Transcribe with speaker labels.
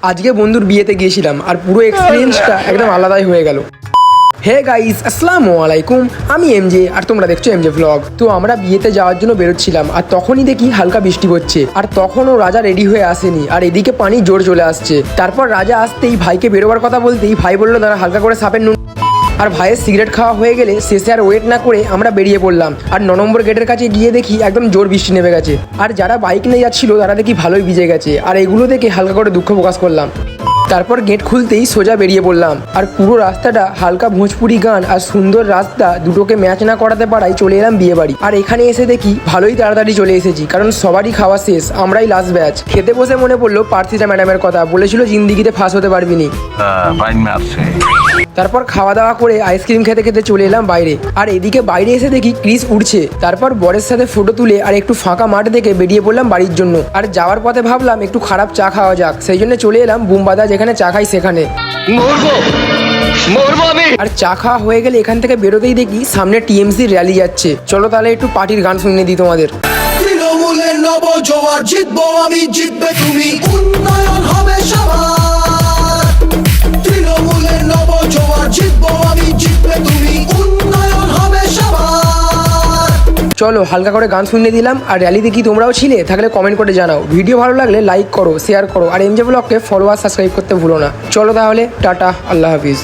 Speaker 1: আজকে বন্ধুর বিয়েতে গিয়েছিলাম আর পুরো এক্সপিরিয়েন্সটা একদম আলাদাই হয়ে গেল। হে গাইস, আসসালামু আলাইকুম। আমি এমজে আর তোমরা দেখছো এমজে ভ্লগ। তো আমরা বিয়েতে যাওয়ার জন্য বেরোচ্ছিলাম আর তখনই দেখি হালকা বৃষ্টি হচ্ছে আর তখনও রাজা রেডি হয়ে আসেনি আর এদিকে পানি জোর চলে আসছে। তারপর রাজা আসতেই ভাইকে বেরোবার কথা বলতেই ভাই বললো দাঁড়া হালকা করে সাপের নুন। আর ভাইয়ের সিগারেট খাওয়া হয়ে গেলে শেষে আর ওয়েট না করে আমরা বেরিয়ে পড়লাম আর 9 নম্বর গেটের কাছে গিয়ে দেখি একদম জোর বৃষ্টি নেমে গেছে আর যারা বাইক নিয়ে যাচ্ছিল তারা দেখি ভালোই ভিজে গেছে আর এগুলো দেখে হালকা করে দুঃখ প্রকাশ করলাম। তারপর গেট খুলতেই সোজা বেরিয়ে পড়লাম আর পুরো রাস্তাটা হালকা ভোজপুরি গান আর সুন্দর রাস্তা দুটোকে ম্যাচ না করাতে পারায় চলে এলাম বিয়ে বাড়ি। আর এখানে এসে দেখি ভালোই তাড়াতাড়ি চলে এসেছি কারণ সবারই খাওয়া শেষ, আমরাই লাস্ট ব্যাচ। খেতে বসে মনে পড়লো পার্থিতা ম্যাডামের কথা, বলেছিল জিন্দিগিতে ফাঁস হতে পারবি নি। তারপর খাওয়া দাওয়া করে আইসক্রিম খেতে খেতে চলে এলাম বাইরে আর এদিকে বাইরে এসে দেখি ক্রিস উঠছে। তারপর বরের সাথে ফটো তুলে আর একটু ফাঁকা মাঠ দেখে বেরিয়ে পড়লাম বাড়ির জন্য। আর যাওয়ার পথে ভাবলাম একটু খারাপ চা খাওয়া যাক, সেই জন্য চলে এলাম বুমবাদা যেখানে চা খাই সেখানে। আর চা খাওয়া হয়ে গেলে এখান থেকে বেরোতেই দেখি সামনে টিএমসি র্যালি যাচ্ছে। চলো তাহলে একটু পার্টির গান শুনে দিই তোমাদের।
Speaker 2: তৃণমূলের নবজোয়ার, জিতবো আমি জিতবে তুমি, উন্নয়ন হবে সবার। তৃণমূলের নবজোয়ার, জিতবো আমি জিতবে তুমি, উন্নয়ন হবে সবার।
Speaker 1: চলো হালকা করে গান শুনে দিলাম। আর র্যালিতে কি তোমরাও ছিলে? থাকলে কমেন্ট করে জানাও। ভিডিও ভালো লাগলে লাইক করো, শেয়ার করো আর এমজে ব্লগকে ফলো আর সাবস্ক্রাইব করতে ভুলো না। চলো তাহলে টাটা, আল্লাহ হাফিজ।